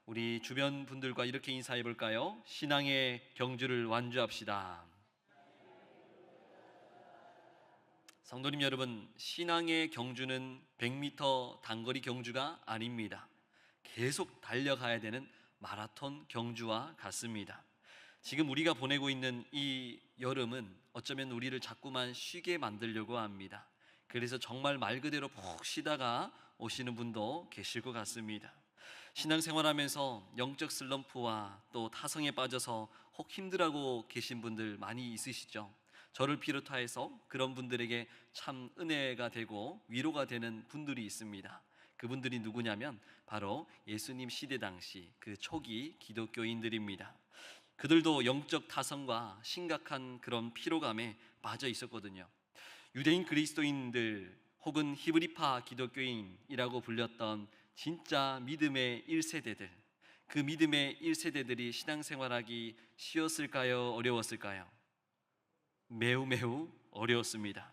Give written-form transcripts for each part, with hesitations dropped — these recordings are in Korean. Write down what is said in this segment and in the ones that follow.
우리 주변 분들과 이렇게 인사해 볼까요? 신앙의 경주를 완주합시다. 성도님 여러분, 신앙의 경주는 100m 단거리 경주가 아닙니다. 계속 달려가야 되는 마라톤 경주와 같습니다. 지금 우리가 보내고 있는 이 여름은 어쩌면 우리를 자꾸만 쉬게 만들려고 합니다. 그래서 정말 말 그대로 푹 쉬다가 오시는 분도 계실 것 같습니다. 신앙생활하면서 영적 슬럼프와 또 타성에 빠져서 혹 힘들어하고 계신 분들 많이 있으시죠? 저를 비롯하여서 그런 분들에게 참 은혜가 되고 위로가 되는 분들이 있습니다. 그분들이 누구냐면 바로 예수님 시대 당시 그 초기 기독교인들입니다. 그들도 영적 타성과 심각한 그런 피로감에 빠져 있었거든요. 유대인 그리스도인들 혹은 히브리파 기독교인이라고 불렸던 진짜 믿음의 1세대들, 그 믿음의 1세대들이 신앙생활하기 쉬웠을까요? 어려웠을까요? 매우 어려웠습니다.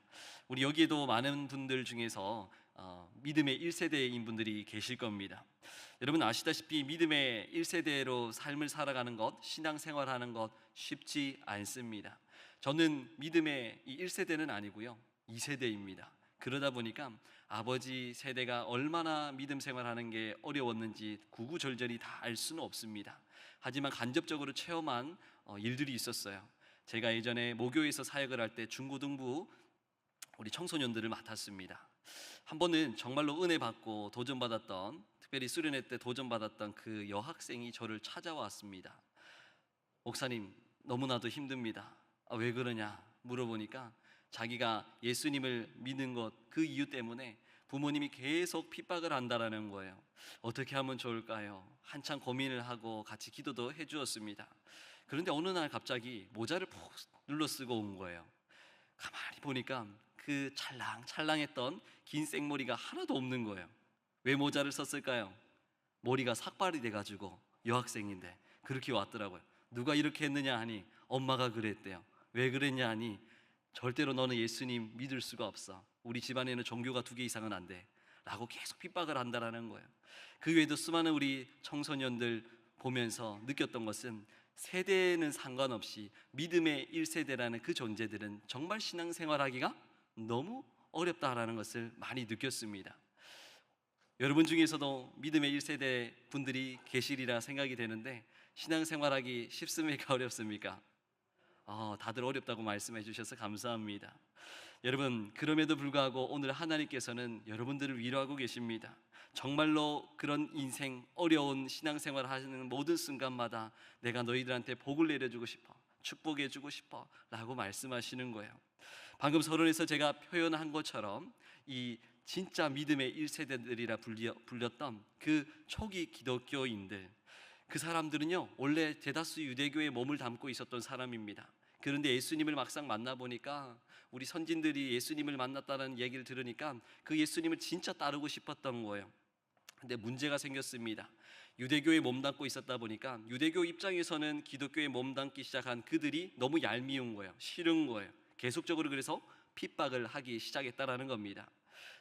우리 여기에도 많은 분들 중에서 믿음의 1세대인 분들이 계실 겁니다. 여러분 아시다시피 믿음의 1세대로 삶을 살아가는 것, 신앙생활하는 것 쉽지 않습니다. 저는 믿음의 1세대는 아니고요, 2세대입니다. 그러다 보니까 아버지 세대가 얼마나 믿음 생활하는 게 어려웠는지 구구절절히 다 알 수는 없습니다. 하지만 간접적으로 체험한 일들이 있었어요. 제가 예전에 모교에서 사역을 할 때 중고등부 우리 청소년들을 맡았습니다. 한 번은 정말로 은혜 받고 도전받았던, 특별히 수련회 때 도전받았던 그 여학생이 저를 찾아왔습니다. 목사님, 너무나도 힘듭니다. 왜 그러냐 물어보니까 자기가 예수님을 믿는 것, 그 이유 때문에 부모님이 계속 핍박을 한다라는 거예요. 어떻게 하면 좋을까요? 한참 고민을 하고 같이 기도도 해주었습니다. 그런데 어느 날 갑자기 모자를 푹 눌러 쓰고 온 거예요. 가만히 보니까 그 찰랑찰랑했던 긴 생머리가 하나도 없는 거예요. 왜 모자를 썼을까요? 머리가 삭발이 돼가지고, 여학생인데 그렇게 왔더라고요. 누가 이렇게 했느냐 하니 엄마가 그랬대요. 왜 그랬냐 하니 절대로 너는 예수님 믿을 수가 없어. 우리 집안에는 종교가 2개 이상은 안 돼. 라고 계속 핍박을 한다라는 거예요. 그 외에도 수많은 우리 청소년들 보면서 느꼈던 것은 세대는 상관없이 믿음의 1세대라는 그 존재들은 정말 신앙생활하기가 너무 어렵다라는 것을 많이 느꼈습니다. 여러분 중에서도 믿음의 1세대 분들이 계시리라 생각이 되는데 신앙생활하기 쉽습니까? 어렵습니까? 다들 어렵다고 말씀해 주셔서 감사합니다. 여러분, 그럼에도 불구하고 오늘 하나님께서는 여러분들을 위로하고 계십니다. 정말로 그런 인생, 어려운 신앙생활 하시는 모든 순간마다 내가 너희들한테 복을 내려주고 싶어, 축복해 주고 싶어 라고 말씀하시는 거예요. 방금 서론에서 제가 표현한 것처럼 이 진짜 믿음의 1세대들이라 불렸던 그 초기 기독교인들, 그 사람들은요 원래 대다수 유대교에 몸을 담고 있었던 사람입니다. 그런데 예수님을 막상 만나보니까, 우리 선진들이 예수님을 만났다는 얘기를 들으니까 그 예수님을 진짜 따르고 싶었던 거예요. 근데 문제가 생겼습니다. 유대교에 몸담고 있었다 보니까 유대교 입장에서는 기독교에 몸담기 시작한 그들이 너무 얄미운 거예요. 싫은 거예요. 계속적으로 그래서 핍박을 하기 시작했다라는 겁니다.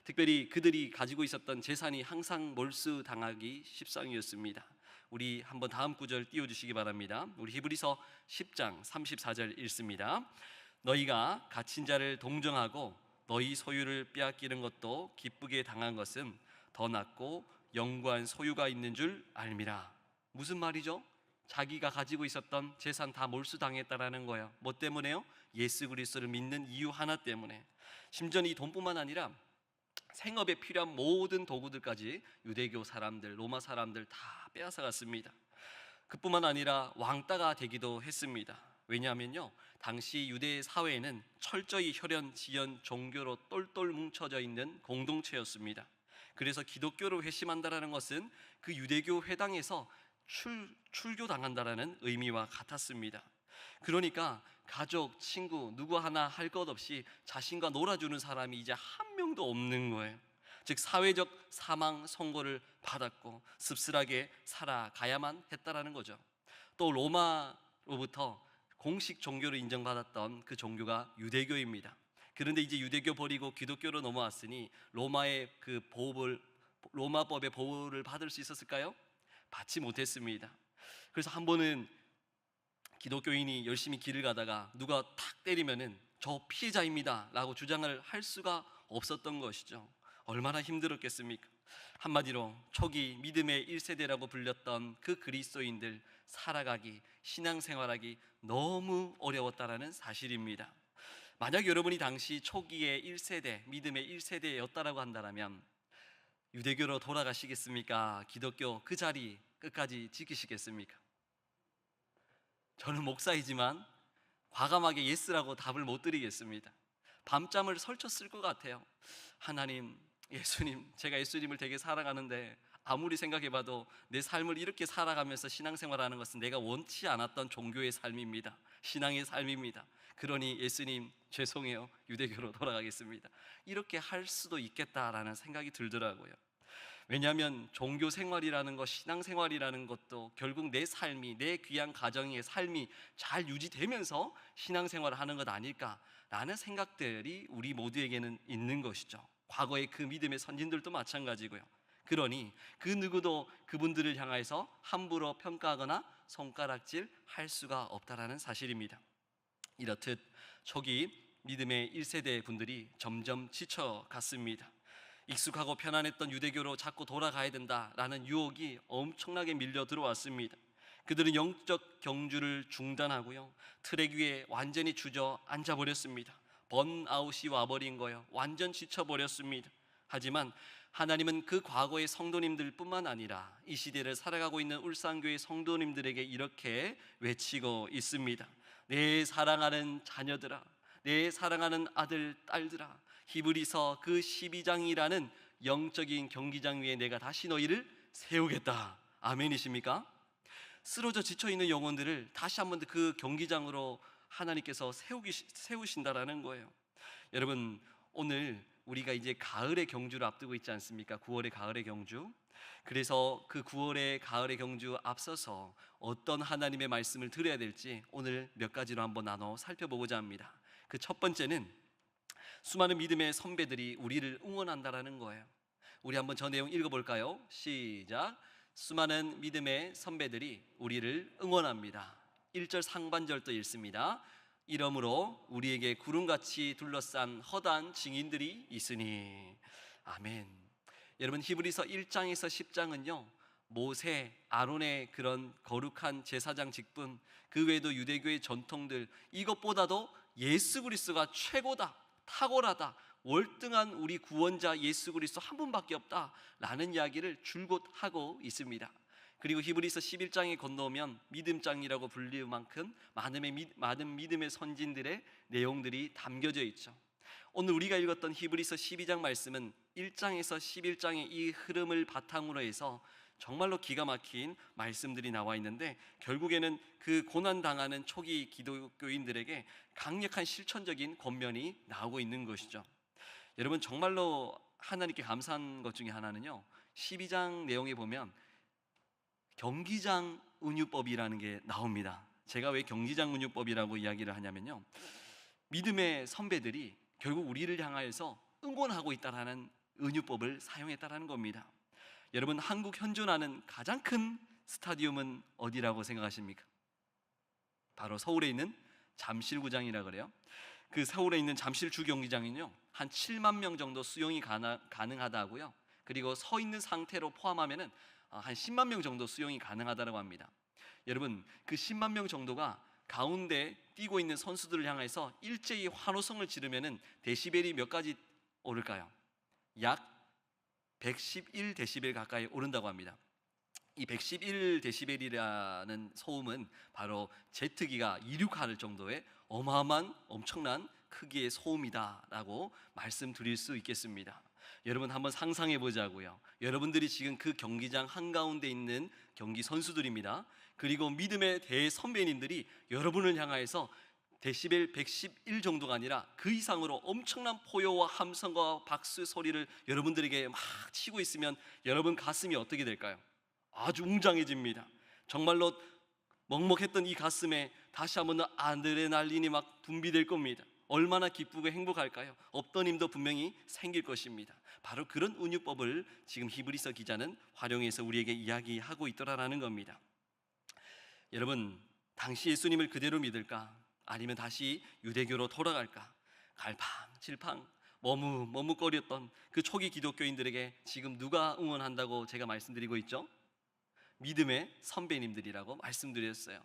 특별히 그들이 가지고 있었던 재산이 항상 몰수당하기 십상이었습니다. 우리 한번 다음 구절 띄워주시기 바랍니다. 우리 히브리서 10장 34절 읽습니다. 너희가 갇힌 자를 동정하고 너희 소유를 빼앗기는 것도 기쁘게 당한 것은 더 낫고 영구한 소유가 있는 줄 알미라. 무슨 말이죠? 자기가 가지고 있었던 재산 다 몰수당했다라는 거예요. 뭐 때문에요? 예수 그리스도를 믿는 이유 하나 때문에. 심지어 이 돈뿐만 아니라 생업에 필요한 모든 도구들까지 유대교 사람들, 로마 사람들 다 빼앗아 갔습니다. 그뿐만 아니라 왕따가 되기도 했습니다. 왜냐하면요, 당시 유대 사회에는 철저히 혈연, 지연, 종교로 똘똘 뭉쳐져 있는 공동체였습니다. 그래서 기독교로 회심한다는 것은 그 유대교 회당에서 출교당한다는 의미와 같았습니다. 그러니까 가족, 친구 누구 하나 할 것 없이 자신과 놀아주는 사람이 이제 한 명도 없는 거예요. 즉 사회적 사망 선고를 받았고 씁쓸하게 살아가야만 했다라는 거죠. 또 로마로부터 공식 종교로 인정받았던 그 종교가 유대교입니다. 그런데 이제 유대교 버리고 기독교로 넘어왔으니 로마의 그 보호를, 로마법의 보호를 받을 수 있었을까요? 받지 못했습니다. 그래서 한 번은 기독교인이 열심히 길을 가다가 누가 탁 때리면은 저 피해자입니다 라고 주장을 할 수가 없었던 것이죠. 얼마나 힘들었겠습니까? 한마디로 초기 믿음의 1세대라고 불렸던 그 그리스도인들 살아가기, 신앙생활하기 너무 어려웠다라는 사실입니다. 만약 여러분이 당시 초기의 1세대, 믿음의 1세대였다라고 한다면 유대교로 돌아가시겠습니까? 기독교 그 자리 끝까지 지키시겠습니까? 저는 목사이지만 과감하게 예스라고 답을 못 드리겠습니다. 밤잠을 설쳤을 것 같아요. 하나님, 예수님, 제가 예수님을 되게 사랑하는데 아무리 생각해봐도 내 삶을 이렇게 살아가면서 신앙생활하는 것은 내가 원치 않았던 종교의 삶입니다. 신앙의 삶입니다. 그러니 예수님 죄송해요, 유대교로 돌아가겠습니다. 이렇게 할 수도 있겠다라는 생각이 들더라고요. 왜냐하면 종교 생활이라는 것, 신앙 생활이라는 것도 결국 내 삶이, 내 귀한 가정의 삶이 잘 유지되면서 신앙 생활을 하는 것 아닐까라는 생각들이 우리 모두에게는 있는 것이죠. 과거의 그 믿음의 선진들도 마찬가지고요. 그러니 그 누구도 그분들을 향해서 함부로 평가하거나 손가락질 할 수가 없다라는 사실입니다. 이렇듯 초기 믿음의 1세대 분들이 점점 지쳐갔습니다. 익숙하고 편안했던 유대교로 자꾸 돌아가야 된다라는 유혹이 엄청나게 밀려 들어왔습니다. 그들은 영적 경주를 중단하고요, 트랙 위에 완전히 주저앉아 버렸습니다. 번아웃이 와버린 거예요. 완전 지쳐버렸습니다. 하지만 하나님은 그 과거의 성도님들 뿐만 아니라 이 시대를 살아가고 있는 울산교회 성도님들에게 이렇게 외치고 있습니다. 내 사랑하는 자녀들아, 내 사랑하는 아들, 딸들아, 히브리서 그 12장이라는 영적인 경기장 위에 내가 다시 너희를 세우겠다. 아멘이십니까? 쓰러져 지쳐있는 영혼들을 다시 한 번 더 그 경기장으로 하나님께서 세우신다라는 거예요. 여러분, 오늘 우리가 이제 가을의 경주를 앞두고 있지 않습니까? 9월의 가을의 경주. 그래서 그 9월의 가을의 경주 앞서서 어떤 하나님의 말씀을 들어야 될지 오늘 몇 가지로 한번 나눠 살펴보고자 합니다. 그 첫 번째는 수많은 믿음의 선배들이 우리를 응원한다라는 거예요. 우리 한번 저 내용 읽어볼까요? 시작. 수많은 믿음의 선배들이 우리를 응원합니다. 1절 상반절도 읽습니다. 이러므로 우리에게 구름같이 둘러싼 허다한 증인들이 있으니. 아멘. 여러분, 히브리서 1장에서 10장은요 모세, 아론의 그런 거룩한 제사장 직분, 그 외에도 유대교의 전통들, 이것보다도 예수 그리스도가 최고다, 탁월하다, 월등한 우리 구원자 예수 그리스도 한 분밖에 없다라는 이야기를 줄곧 하고 있습니다. 그리고 히브리서 11장에 건너오면 믿음장이라고 불릴 만큼 많은 믿음의 선진들의 내용들이 담겨져 있죠. 오늘 우리가 읽었던 히브리서 12장 말씀은 1장에서 11장의 이 흐름을 바탕으로 해서 정말로 기가 막힌 말씀들이 나와 있는데, 결국에는 그 고난당하는 초기 기독교인들에게 강력한 실천적인 권면이 나오고 있는 것이죠. 여러분, 정말로 하나님께 감사한 것 중에 하나는요 12장 내용에 보면 경기장 은유법이라는 게 나옵니다. 제가 왜 경기장 은유법이라고 이야기를 하냐면요, 믿음의 선배들이 결국 우리를 향하여서 응원하고 있다라는 은유법을 사용했다라는 겁니다. 여러분, 한국 현존하는 가장 큰 스타디움은 어디라고 생각하십니까? 바로 서울에 있는 잠실구장이라 그래요. 그 서울에 있는 잠실 주경기장은요 한 7만 명 정도 수용이 가능하다고요. 그리고 서 있는 상태로 포함하면은 한 10만 명 정도 수용이 가능하다고 합니다. 여러분, 그 10만 명 정도가 가운데 뛰고 있는 선수들을 향해서 일제히 환호성을 지르면은 데시벨이 몇 가지 오를까요? 약 111데시벨 가까이 오른다고 합니다. 이 111데시벨이라는 소음은 바로 제트기가 이륙할 정도의 어마어마한 엄청난 크기의 소음이다라고 말씀드릴 수 있겠습니다. 여러분, 한번 상상해 보자고요. 여러분들이 지금 그 경기장 한가운데 있는 경기 선수들입니다. 그리고 믿음의 대선배님들이 여러분을 향하여서 데시벨 111 정도가 아니라 그 이상으로 엄청난 포효와 함성과 박수 소리를 여러분들에게 막 치고 있으면 여러분 가슴이 어떻게 될까요? 아주 웅장해집니다. 정말로 먹먹했던 이 가슴에 다시 한번 아드레날린이 막 분비될 겁니다. 얼마나 기쁘고 행복할까요? 없던 힘도 분명히 생길 것입니다. 바로 그런 운유법을 지금 히브리서 기자는 활용해서 우리에게 이야기하고 있더라라는 겁니다. 여러분, 당시 예수님을 그대로 믿을까? 아니면 다시 유대교로 돌아갈까? 갈팡질팡 머뭇머뭇거렸던 그 초기 기독교인들에게 지금 누가 응원한다고 제가 말씀드리고 있죠? 믿음의 선배님들이라고 말씀드렸어요.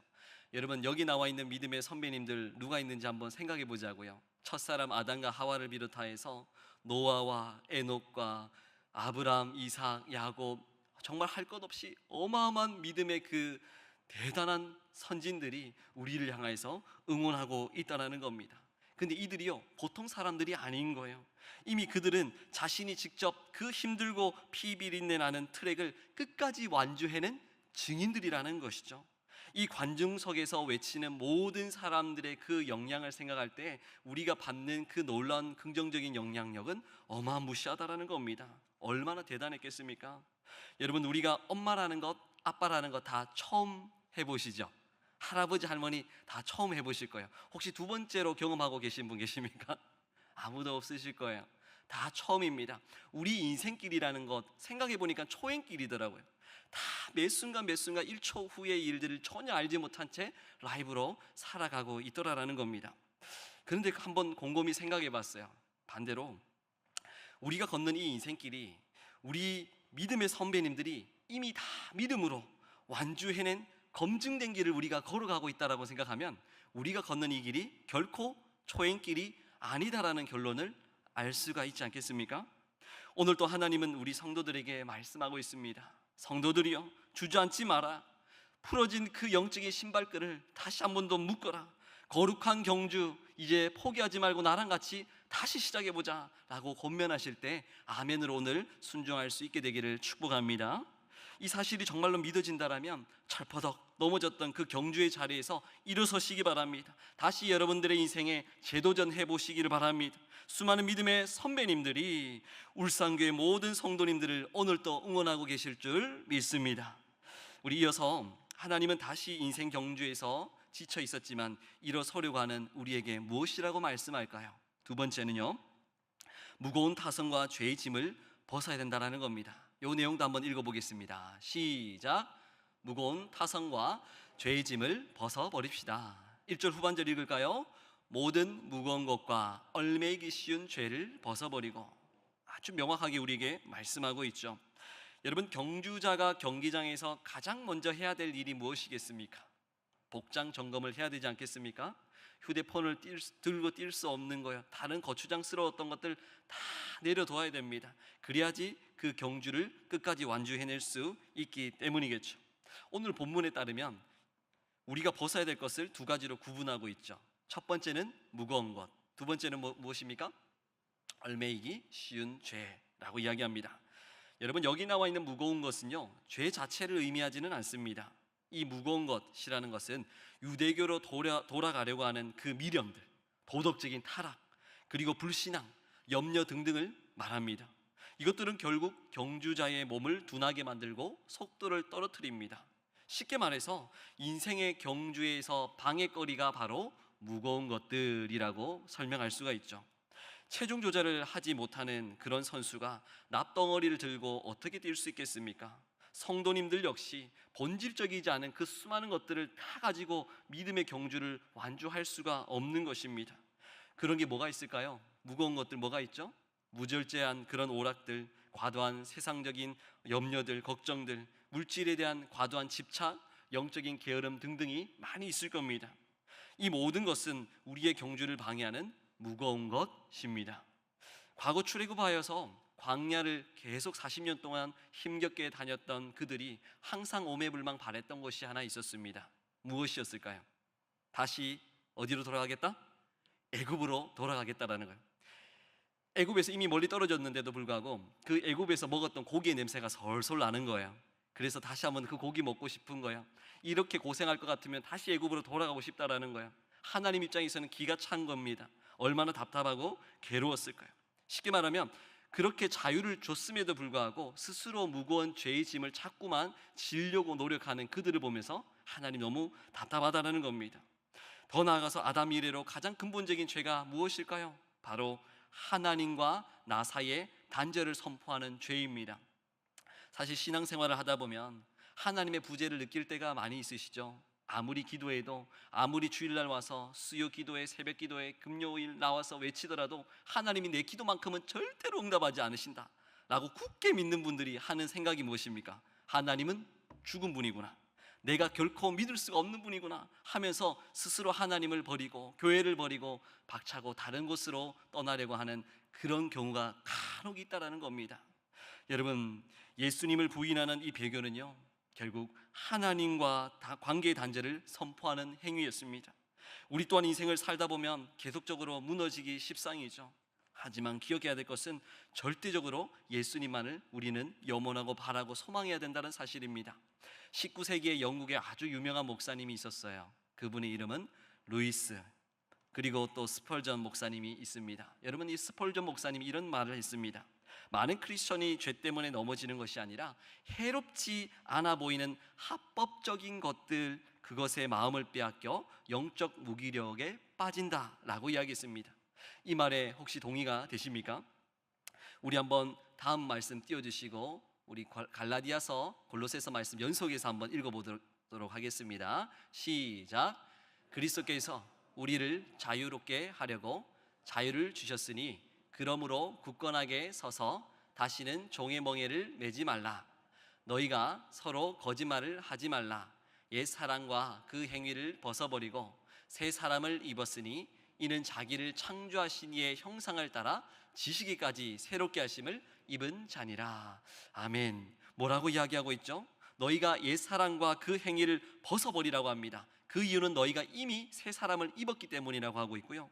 여러분, 여기 나와 있는 믿음의 선배님들 누가 있는지 한번 생각해 보자고요. 첫사람 아담과 하와를 비롯하여서 노아와 에녹과 아브람, 이삭, 야곱, 정말 할 것 없이 어마어마한 믿음의 그 대단한 선진들이 우리를 향해서 응원하고 있다는 겁니다. 근데 이들이요, 보통 사람들이 아닌 거예요. 이미 그들은 자신이 직접 그 힘들고 피 비린내 나는 트랙을 끝까지 완주해낸 증인들이라는 것이죠. 이 관중석에서 외치는 모든 사람들의 그 영향을 생각할 때 우리가 받는 그 놀라운 긍정적인 영향력은 어마무시하다라는 겁니다. 얼마나 대단했겠습니까? 여러분, 우리가 엄마라는 것, 아빠라는 것 다 처음 해보시죠? 할아버지, 할머니 다 처음 해보실 거예요. 혹시 두 번째로 경험하고 계신 분 계십니까? 아무도 없으실 거예요. 다 처음입니다. 우리 인생길이라는 것 생각해 보니까 초행길이더라고요. 다 매 순간 매 순간 1초 후의 일들을 전혀 알지 못한 채 라이브로 살아가고 있더라라는 겁니다. 그런데 한번 곰곰이 생각해 봤어요. 반대로 우리가 걷는 이 인생길이 우리 믿음의 선배님들이 이미 다 믿음으로 완주해낸 검증된 길을 우리가 걸어가고 있다라고 생각하면 우리가 걷는 이 길이 결코 초행길이 아니다라는 결론을 알 수가 있지 않겠습니까? 오늘 또 하나님은 우리 성도들에게 말씀하고 있습니다. 성도들이여, 주저앉지 마라. 풀어진 그 영적인 신발끈을 다시 한 번 더 묶어라. 거룩한 경주 이제 포기하지 말고 나랑 같이 다시 시작해보자 라고 권면하실 때 아멘으로 오늘 순종할 수 있게 되기를 축복합니다. 이 사실이 정말로 믿어진다라면 철퍼덕 넘어졌던 그 경주의 자리에서 일어서시기 바랍니다. 다시 여러분들의 인생에 재도전해 보시기를 바랍니다. 수많은 믿음의 선배님들이 울산교회 모든 성도님들을 오늘 또 응원하고 계실 줄 믿습니다. 우리 이어서 하나님은 다시 인생 경주에서 지쳐 있었지만 일어서려고 하는 우리에게 무엇이라고 말씀할까요? 두 번째는요, 무거운 타성과 죄의 짐을 벗어야 된다는 겁니다. 이 내용도 한번 읽어보겠습니다. 시작. 무거운 타성과 죄의 짐을 벗어버립시다. 1절 후반절 읽을까요? 모든 무거운 것과 얽매이기 쉬운 죄를 벗어버리고. 아주 명확하게 우리에게 말씀하고 있죠. 여러분, 경주자가 경기장에서 가장 먼저 해야 될 일이 무엇이겠습니까? 복장 점검을 해야 되지 않겠습니까? 휴대폰을 들고 뛸 수 없는 거예요. 다른 거추장스러웠던 것들 다 내려둬야 됩니다. 그래야지 그 경주를 끝까지 완주해낼 수 있기 때문이겠죠. 오늘 본문에 따르면 우리가 벗어야 될 것을 두 가지로 구분하고 있죠. 첫 번째는 무거운 것, 두 번째는 무엇입니까? 얽매이기 쉬운 죄라고 이야기합니다. 여러분, 여기 나와 있는 무거운 것은요, 죄 자체를 의미하지는 않습니다. 이 무거운 것이라는 것은 유대교로 돌아가려고 하는 그 미련들, 도덕적인 타락, 그리고 불신앙, 염려 등등을 말합니다. 이것들은 결국 경주자의 몸을 둔하게 만들고 속도를 떨어뜨립니다. 쉽게 말해서 인생의 경주에서 방해거리가 바로 무거운 것들이라고 설명할 수가 있죠. 체중 조절을 하지 못하는 그런 선수가 납덩어리를 들고 어떻게 뛸 수 있겠습니까? 성도님들 역시 본질적이지 않은 그 수많은 것들을 다 가지고 믿음의 경주를 완주할 수가 없는 것입니다. 그런 게 뭐가 있을까요? 무거운 것들 뭐가 있죠? 무절제한 그런 오락들, 과도한 세상적인 염려들, 걱정들, 물질에 대한 과도한 집착, 영적인 게으름 등등이 많이 있을 겁니다. 이 모든 것은 우리의 경주를 방해하는 무거운 것입니다. 과거 출애굽하여서 광야를 계속 40년 동안 힘겹게 다녔던 그들이 항상 오매불망 바랬던 것이 하나 있었습니다. 무엇이었을까요? 다시 어디로 돌아가겠다? 애굽으로 돌아가겠다라는 거예요. 애굽에서 이미 멀리 떨어졌는데도 불구하고 그 애굽에서 먹었던 고기의 냄새가 솔솔 나는 거예요. 그래서 다시 한번 그 고기 먹고 싶은 거예요. 이렇게 고생할 것 같으면 다시 애굽으로 돌아가고 싶다라는 거예요. 하나님 입장에서는 기가 찬 겁니다. 얼마나 답답하고 괴로웠을까요? 쉽게 말하면 그렇게 자유를 줬음에도 불구하고 스스로 무거운 죄의 짐을 자꾸만 지려고 노력하는 그들을 보면서 하나님 너무 답답하다는 겁니다. 더 나아가서 아담 이래로 가장 근본적인 죄가 무엇일까요? 바로 하나님과 나 사이의 단절을 선포하는 죄입니다. 사실 신앙생활을 하다 보면 하나님의 부재를 느낄 때가 많이 있으시죠. 아무리 기도해도, 아무리 주일날 와서 수요 기도회, 새벽 기도회, 금요일 나와서 외치더라도 하나님이 내 기도만큼은 절대로 응답하지 않으신다 라고 굳게 믿는 분들이 하는 생각이 무엇입니까? 하나님은 죽은 분이구나, 내가 결코 믿을 수가 없는 분이구나 하면서 스스로 하나님을 버리고 교회를 버리고 박차고 다른 곳으로 떠나려고 하는 그런 경우가 간혹 있다라는 겁니다. 여러분, 예수님을 부인하는 이 배교는요, 결국 하나님과 관계의 단절을 선포하는 행위였습니다. 우리 또한 인생을 살다 보면 계속적으로 무너지기 십상이죠. 하지만 기억해야 될 것은 절대적으로 예수님만을 우리는 염원하고 바라고 소망해야 된다는 사실입니다. 19세기에 영국에 아주 유명한 목사님이 있었어요. 그분의 이름은 루이스, 그리고 또 스펄전 목사님이 있습니다. 여러분, 이 스펄전 목사님이 이런 말을 했습니다. 많은 크리스천이 죄 때문에 넘어지는 것이 아니라 해롭지 않아 보이는 합법적인 것들, 그것에 마음을 빼앗겨 영적 무기력에 빠진다라고 이야기했습니다. 이 말에 혹시 동의가 되십니까? 우리 한번 다음 말씀 띄워주시고 우리 갈라디아서 골로새서 말씀 연속해서 한번 읽어보도록 하겠습니다. 시작. 그리스도께서 우리를 자유롭게 하려고 자유를 주셨으니 그러므로 굳건하게 서서 다시는 종의 멍에를 매지 말라. 너희가 서로 거짓말을 하지 말라. 옛 사람과 그 행위를 벗어버리고 새 사람을 입었으니 이는 자기를 창조하신 이의 형상을 따라 지시기까지 새롭게 하심을 입은 자니라. 아멘. 뭐라고 이야기하고 있죠? 너희가 옛 사람과 그 행위를 벗어버리라고 합니다. 그 이유는 너희가 이미 새 사람을 입었기 때문이라고 하고 있고요.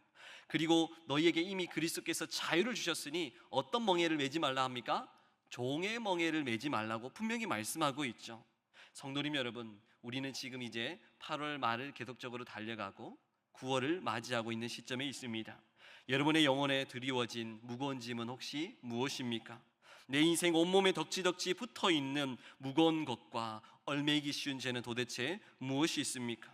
그리고 너희에게 이미 그리스도께서 자유를 주셨으니 어떤 멍에를 매지 말라 합니까? 종의 멍에를 매지 말라고 분명히 말씀하고 있죠. 성도님 여러분, 우리는 지금 이제 8월 말을 계속적으로 달려가고 9월을 맞이하고 있는 시점에 있습니다. 여러분의 영혼에 드리워진 무거운 짐은 혹시 무엇입니까? 내 인생 온몸에 덕지덕지 붙어있는 무거운 것과 얽매이기 쉬운 죄는 도대체 무엇이 있습니까?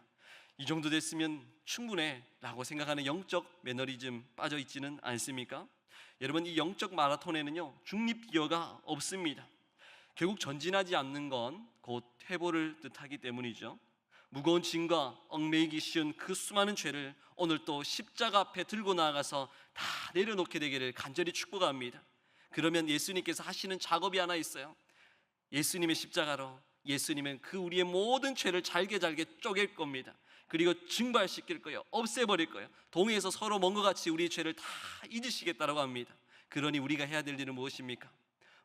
이 정도 됐으면 충분해 라고 생각하는 영적 매너리즘 빠져있지는 않습니까? 여러분, 이 영적 마라톤에는요 중립기어가 없습니다. 결국 전진하지 않는 건 곧 퇴보를 뜻하기 때문이죠. 무거운 짐과 얽매이기 쉬운 그 수많은 죄를 오늘 또 십자가 앞에 들고 나아가서 다 내려놓게 되기를 간절히 축복합니다. 그러면 예수님께서 하시는 작업이 하나 있어요. 예수님의 십자가로 예수님은 그 우리의 모든 죄를 잘게 쪼갤 겁니다. 그리고 증발시킬 거예요. 없애버릴 거예요. 동해에서 서로 먼 것 같이 우리의 죄를 다 잊으시겠다라고 합니다. 그러니 우리가 해야 될 일은 무엇입니까?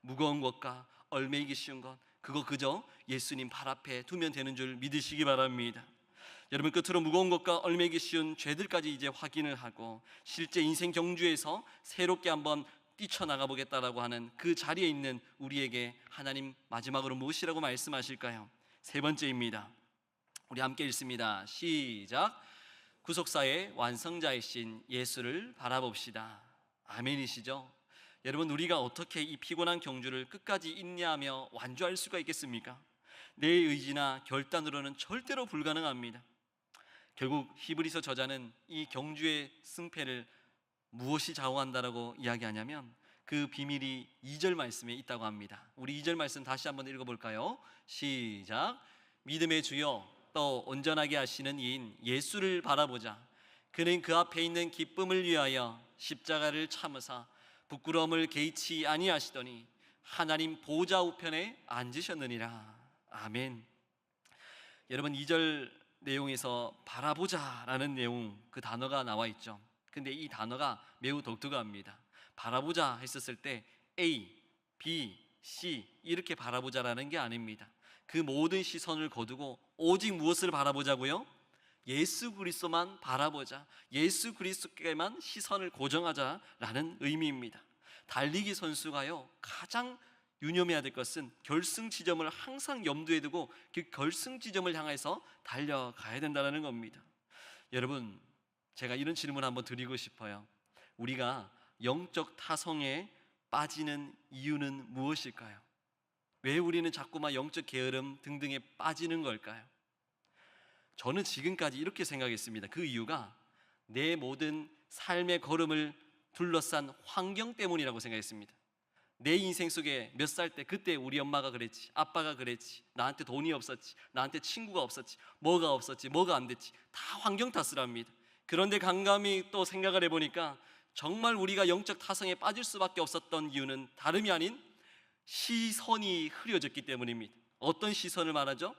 무거운 것과 얽매이기 쉬운 것, 그거 그저 예수님 발 앞에 두면 되는 줄 믿으시기 바랍니다. 여러분, 끝으로 무거운 것과 얽매이기 쉬운 죄들까지 이제 확인을 하고 실제 인생 경주에서 새롭게 한번 뛰쳐나가 보겠다라고 하는 그 자리에 있는 우리에게 하나님 마지막으로 무엇이라고 말씀하실까요? 세 번째입니다. 우리 함께 읽습니다. 시작. 구속사의 완성자이신 예수를 바라봅시다. 아멘이시죠? 여러분, 우리가 어떻게 이 피곤한 경주를 끝까지 인내하며 완주할 수가 있겠습니까? 내 의지나 결단으로는 절대로 불가능합니다. 결국 히브리서 저자는 이 경주의 승패를 무엇이 좌우한다라고 이야기하냐면 그 비밀이 2절 말씀에 있다고 합니다. 우리 2절 말씀 다시 한번 읽어볼까요? 시작. 믿음의 주여 또 온전하게 하시는 이인 예수를 바라보자. 그는 그 앞에 있는 기쁨을 위하여 십자가를 참으사 부끄러움을 개의치 아니하시더니 하나님 보좌 우편에 앉으셨느니라. 아멘. 여러분, 2절 내용에서 바라보자라는 내용, 그 단어가 나와 있죠. 근데 이 단어가 매우 독특합니다. 바라보자 했었을 때 A, B, C 이렇게 바라보자라는 게 아닙니다. 그 모든 시선을 거두고 오직 무엇을 바라보자고요? 예수 그리스도만 바라보자, 예수 그리스도께만 시선을 고정하자라는 의미입니다. 달리기 선수가요 가장 유념해야 될 것은 결승 지점을 항상 염두에 두고 그 결승 지점을 향해서 달려가야 된다는 겁니다. 여러분, 제가 이런 질문 한번 드리고 싶어요. 우리가 영적 타성에 빠지는 이유는 무엇일까요? 왜 우리는 자꾸만 영적 게으름 등등에 빠지는 걸까요? 저는 지금까지 이렇게 생각했습니다. 그 이유가 내 모든 삶의 걸음을 둘러싼 환경 때문이라고 생각했습니다. 내 인생 속에 몇 살 때 그때 우리 엄마가 그랬지, 아빠가 그랬지, 나한테 돈이 없었지, 나한테 친구가 없었지, 뭐가 없었지, 뭐가 안 됐지, 다 환경 탓을 합니다. 그런데 감감히 또 생각을 해보니까 정말 우리가 영적 타성에 빠질 수밖에 없었던 이유는 다름이 아닌 시선이 흐려졌기 때문입니다. 어떤 시선을 말하죠?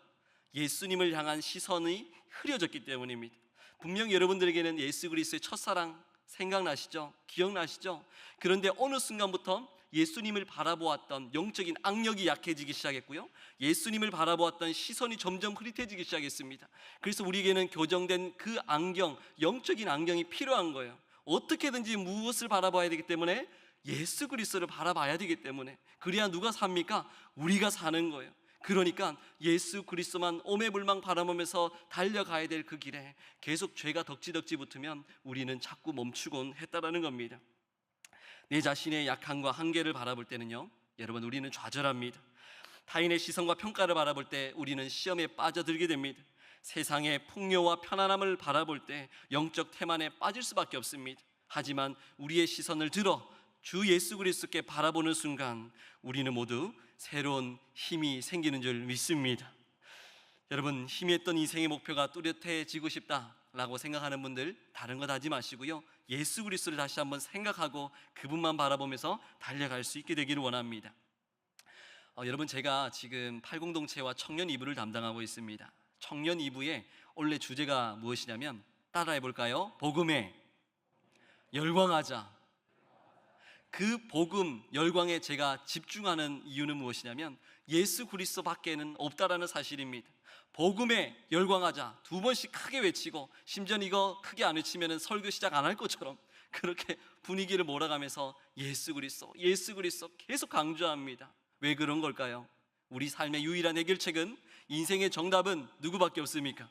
예수님을 향한 시선이 흐려졌기 때문입니다. 분명 여러분들에게는 예수 그리스도의 첫사랑 생각나시죠? 기억나시죠? 그런데 어느 순간부터 예수님을 바라보았던 영적인 악력이 약해지기 시작했고요, 예수님을 바라보았던 시선이 점점 흐릿해지기 시작했습니다. 그래서 우리에게는 교정된 그 안경, 영적인 안경이 필요한 거예요. 어떻게든지 무엇을 바라봐야 되기 때문에? 예수 그리스도를 바라봐야 되기 때문에. 그래야 누가 삽니까? 우리가 사는 거예요. 그러니까 예수 그리스도만 오매불망 바라보면서 달려가야 될 그 길에 계속 죄가 덕지덕지 붙으면 우리는 자꾸 멈추곤 했다라는 겁니다. 내 자신의 약함과 한계를 바라볼 때는요, 여러분, 우리는 좌절합니다. 타인의 시선과 평가를 바라볼 때 우리는 시험에 빠져들게 됩니다. 세상의 풍요와 편안함을 바라볼 때 영적 태만에 빠질 수밖에 없습니다. 하지만 우리의 시선을 들어 주 예수 그리스도께 바라보는 순간 우리는 모두 새로운 힘이 생기는 줄 믿습니다. 여러분, 희미했던 인생의 목표가 뚜렷해지고 싶다라고 생각하는 분들, 다른 것 하지 마시고요, 예수 그리스도를 다시 한번 생각하고 그분만 바라보면서 달려갈 수 있게 되기를 원합니다. 여러분, 제가 지금 팔공동체와 청년 2부를 담당하고 있습니다. 청년 2부의 원래 주제가 무엇이냐면, 따라해 볼까요? 복음에 열광하자. 그 복음 열광에 제가 집중하는 이유는 무엇이냐면 예수 그리스도 밖에는 없다라는 사실입니다. 복음에 열광하자 2번씩 크게 외치고, 심지어 이거 크게 안 외치면 설교 시작 안 할 것처럼 그렇게 분위기를 몰아가면서 예수 그리스도, 예수 그리스도 계속 강조합니다. 왜 그런 걸까요? 우리 삶의 유일한 해결책은, 인생의 정답은 누구밖에 없습니까?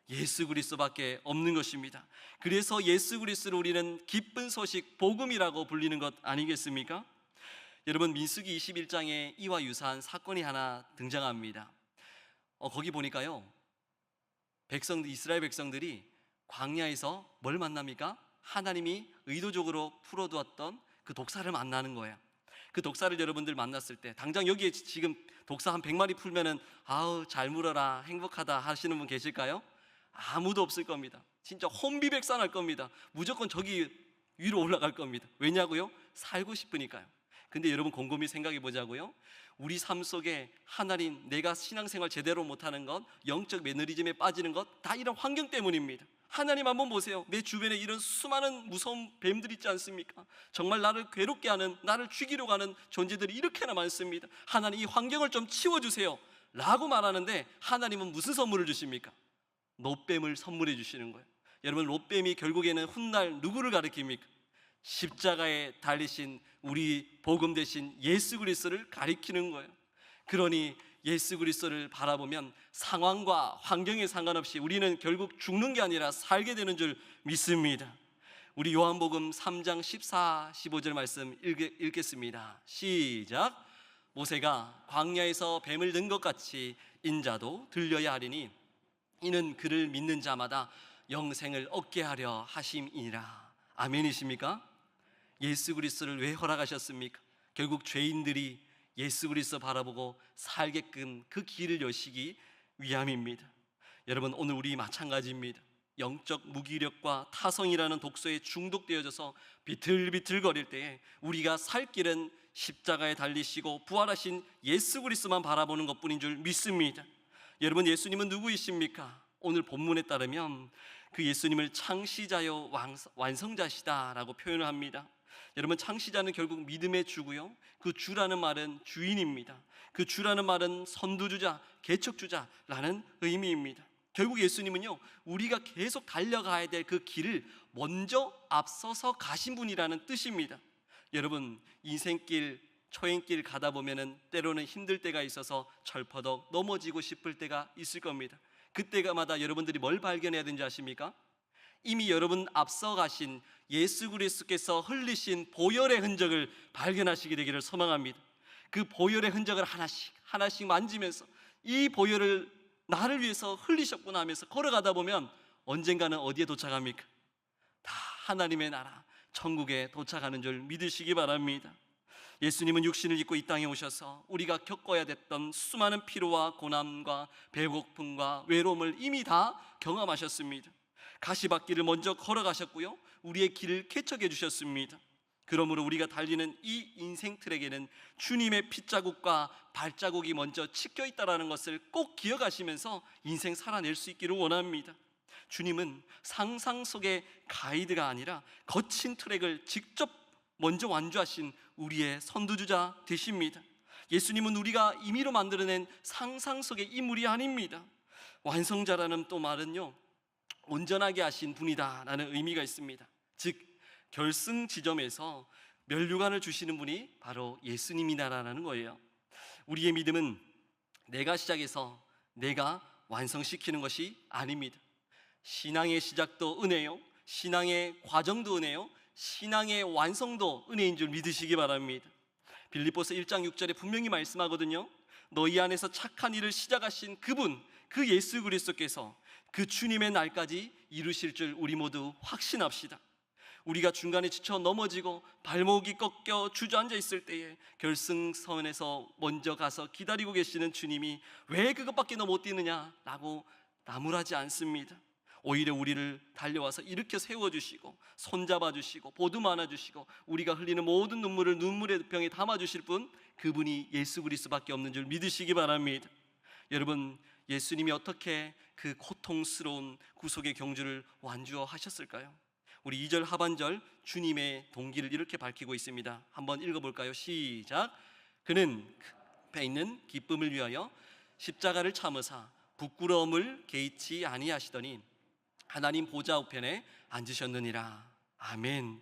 예수 그리스도밖에 없는 것입니다. 그래서 예수 그리스도를 우리는 기쁜 소식, 복음이라고 불리는 것 아니겠습니까? 여러분, 민수기 21장에 이와 유사한 사건이 하나 등장합니다. 거기 보니까요, 이스라엘 백성들이 광야에서 뭘 만납니까? 하나님이 의도적으로 풀어두었던 그 독사를 만나는 거예요. 그 독사를 여러분들 만났을 때, 당장 여기에 지금 독사 한 100마리 풀면은 아우 잘 물어라 행복하다 하시는 분 계실까요? 아무도 없을 겁니다. 진짜 혼비백산할 겁니다. 무조건 저기 위로 올라갈 겁니다. 왜냐고요? 살고 싶으니까요. 근데 여러분, 곰곰이 생각해 보자고요. 우리 삶 속에 하나님, 내가 신앙생활 제대로 못하는 것, 영적 매너리즘에 빠지는 것, 다 이런 환경 때문입니다. 하나님 한번 보세요. 내 주변에 이런 수많은 무서운 뱀들 있지 않습니까? 정말 나를 괴롭게 하는, 나를 죽이려고 하는 존재들이 이렇게나 많습니다. 하나님, 이 환경을 좀 치워주세요 라고 말하는데, 하나님은 무슨 선물을 주십니까? 롯뱀을 선물해 주시는 거예요. 여러분, 롯뱀이 결국에는 훗날 누구를 가리킵니까? 십자가에 달리신 우리 복음 대신 예수 그리스도를 가리키는 거예요. 그러니 예수 그리스도를 바라보면 상황과 환경에 상관없이 우리는 결국 죽는 게 아니라 살게 되는 줄 믿습니다. 우리 요한복음 3장 14, 15절 말씀 읽겠습니다. 시작. 모세가 광야에서 뱀을 든 것 같이 인자도 들려야 하리니 이는 그를 믿는 자마다 영생을 얻게 하려 하심이니라. 아멘이십니까? 예수 그리스도를 왜 허락하셨습니까? 결국 죄인들이 예수 그리스도 바라보고 살게끔 그 길을 여시기 위함입니다. 여러분, 오늘 우리 마찬가지입니다. 영적 무기력과 타성이라는 독소에 중독되어져서 비틀비틀거릴 때에 우리가 살 길은 십자가에 달리시고 부활하신 예수 그리스도만 바라보는 것뿐인 줄 믿습니다. 여러분, 예수님은 누구이십니까? 오늘 본문에 따르면 그 예수님을 창시자요 완성자시다라고 표현을 합니다. 여러분, 창시자는 결국 믿음의 주고요, 그 주라는 말은 주인입니다. 그 주라는 말은 선두주자, 개척주자라는 의미입니다. 결국 예수님은요, 우리가 계속 달려가야 될 그 길을 먼저 앞서서 가신 분이라는 뜻입니다. 여러분, 인생길, 초행길 가다 보면은 때로는 힘들 때가 있어서 철퍼덕 넘어지고 싶을 때가 있을 겁니다. 그때마다 여러분들이 뭘 발견해야 되는지 아십니까? 이미 여러분 앞서 가신 예수 그리스도께서 흘리신 보혈의 흔적을 발견하시게 되기를 소망합니다. 그 보혈의 흔적을 하나씩 하나씩 만지면서 이 보혈을 나를 위해서 흘리셨구나 하면서 걸어가다 보면 언젠가는 어디에 도착합니까? 다 하나님의 나라 천국에 도착하는 줄 믿으시기 바랍니다. 예수님은 육신을 입고 이 땅에 오셔서 우리가 겪어야 됐던 수많은 피로와 고난과 배고픔과 외로움을 이미 다 경험하셨습니다. 가시밭길을 먼저 걸어가셨고요, 우리의 길을 개척해 주셨습니다. 그러므로 우리가 달리는 이 인생 트랙에는 주님의 핏자국과 발자국이 먼저 찍혀 있다는 것을 꼭 기억하시면서 인생 살아낼 수 있기를 원합니다. 주님은 상상 속의 가이드가 아니라 거친 트랙을 직접 먼저 완주하신 우리의 선두주자 되십니다. 예수님은 우리가 임의로 만들어낸 상상 속의 인물이 아닙니다. 완성자라는 또 말은요, 온전하게 하신 분이다라는 의미가 있습니다. 즉 결승 지점에서 면류관을 주시는 분이 바로 예수님이다라는 거예요. 우리의 믿음은 내가 시작해서 내가 완성시키는 것이 아닙니다. 신앙의 시작도 은혜요, 신앙의 과정도 은혜요, 신앙의 완성도 은혜인 줄 믿으시기 바랍니다. 빌립보서 1장 6절에 분명히 말씀하거든요. 너희 안에서 착한 일을 시작하신 그분, 그 예수 그리스도께서 그 주님의 날까지 이루실 줄 우리 모두 확신합시다. 우리가 중간에 지쳐 넘어지고 발목이 꺾여 주저앉아 있을 때에 결승선에서 먼저 가서 기다리고 계시는 주님이 왜 그것밖에 너 못 뛰느냐라고 나무라지 않습니다. 오히려 우리를 달려와서 일으켜 세워주시고 손잡아주시고 보듬어 안아주시고 우리가 흘리는 모든 눈물을 눈물의 병에 담아주실 분, 그분이 예수 그리스도밖에 없는 줄 믿으시기 바랍니다. 여러분, 예수님이 어떻게 그 고통스러운 구속의 경주를 완주하셨을까요? 우리 2절 하반절 주님의 동기를 이렇게 밝히고 있습니다. 한번 읽어볼까요? 시작. 그는 앞에 있는 기쁨을 위하여 십자가를 참으사 부끄러움을 개의치 아니하시더니 하나님 보좌 우편에 앉으셨느니라. 아멘.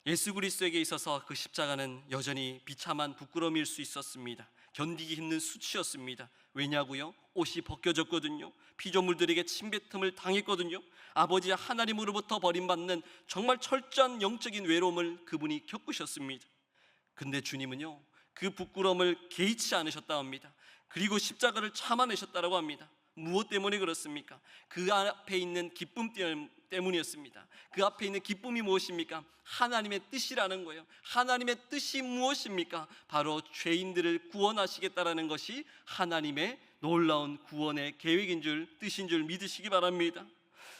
예수 그리스도에게 있어서 그 십자가는 여전히 비참한 부끄러움일 수 있었습니다. 견디기 힘든 수치였습니다. 왜냐고요? 옷이 벗겨졌거든요. 피조물들에게 침뱉음을 당했거든요. 아버지 하나님으로부터 버림받는 정말 철저한 영적인 외로움을 그분이 겪으셨습니다. 근데 주님은요, 그 부끄러움을 개의치 않으셨다 합니다. 그리고 십자가를 참아내셨다고 합니다. 무엇 때문에 그렇습니까? 그 앞에 있는 기쁨 때문이었습니다. 그 앞에 있는 기쁨이 무엇입니까? 하나님의 뜻이라는 거예요. 하나님의 뜻이 무엇입니까? 바로 죄인들을 구원하시겠다라는 것이 하나님의 놀라운 구원의 계획인 줄, 뜻인 줄 믿으시기 바랍니다.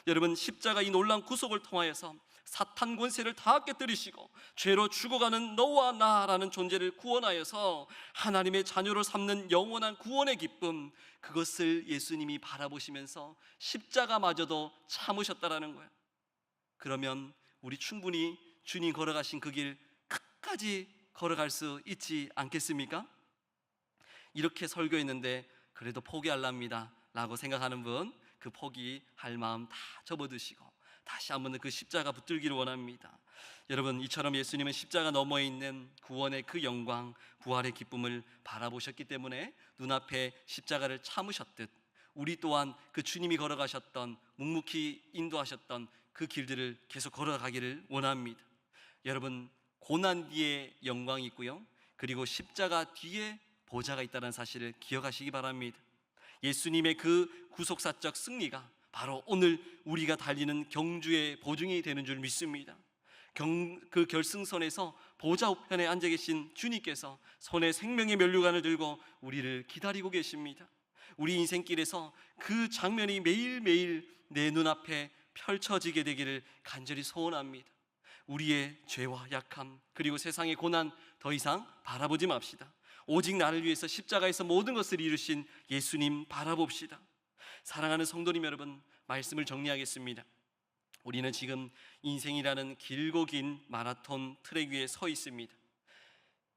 여러분, 십자가 이 놀라운 구속을 통하여서 사탄 권세를 다 깨뜨리시고 죄로 죽어가는 너와 나라는 존재를 구원하여서 하나님의 자녀로 삼는 영원한 구원의 기쁨, 그것을 예수님이 바라보시면서 십자가마저도 참으셨다라는 거예요. 그러면 우리 충분히 주님 걸어가신 그 길 끝까지 걸어갈 수 있지 않겠습니까? 이렇게 설교했는데 그래도 포기하랍니다 라고 생각하는 분, 그 포기할 마음 다 접어두시고 다시 한번 그 십자가 붙들기를 원합니다. 여러분, 이처럼 예수님은 십자가 너머에 있는 구원의 그 영광, 부활의 기쁨을 바라보셨기 때문에 눈앞에 십자가를 참으셨듯 우리 또한 그 주님이 걸어가셨던, 묵묵히 인도하셨던 그 길들을 계속 걸어가기를 원합니다. 여러분, 고난 뒤에 영광이 있고요, 그리고 십자가 뒤에 보좌가 있다는 사실을 기억하시기 바랍니다. 예수님의 그 구속사적 승리가 바로 오늘 우리가 달리는 경주의 보증이 되는 줄 믿습니다. 그 결승선에서 보좌 우편에 앉아 계신 주님께서 손에 생명의 면류관을 들고 우리를 기다리고 계십니다. 우리 인생길에서 그 장면이 매일매일 내 눈앞에 펼쳐지게 되기를 간절히 소원합니다. 우리의 죄와 약함, 그리고 세상의 고난 더 이상 바라보지 맙시다. 오직 나를 위해서 십자가에서 모든 것을 이루신 예수님 바라봅시다. 사랑하는 성도님 여러분, 말씀을 정리하겠습니다. 우리는 지금 인생이라는 길고 긴 마라톤 트랙 위에 서 있습니다.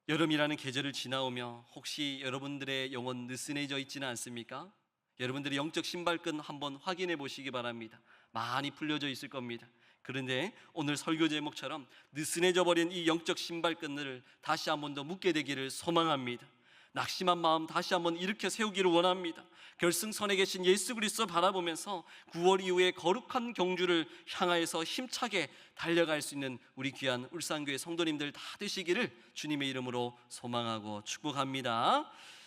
여름이라는 계절을 지나오며 혹시 여러분들의 영혼 느슨해져 있지는 않습니까? 여러분들의 영적 신발끈 한번 확인해 보시기 바랍니다. 많이 풀려져 있을 겁니다. 그런데 오늘 설교 제목처럼 느슨해져 버린 이 영적 신발끈을 다시 한 번 더 묶게 되기를 소망합니다. 낙심한 마음 다시 한번 일으켜 세우기를 원합니다. 결승선에 계신 예수 그리스도 바라보면서 9월 이후에 거룩한 경주를 향하여서 힘차게 달려갈 수 있는 우리 귀한 울산교회 성도님들 다 되시기를 주님의 이름으로 소망하고 축복합니다.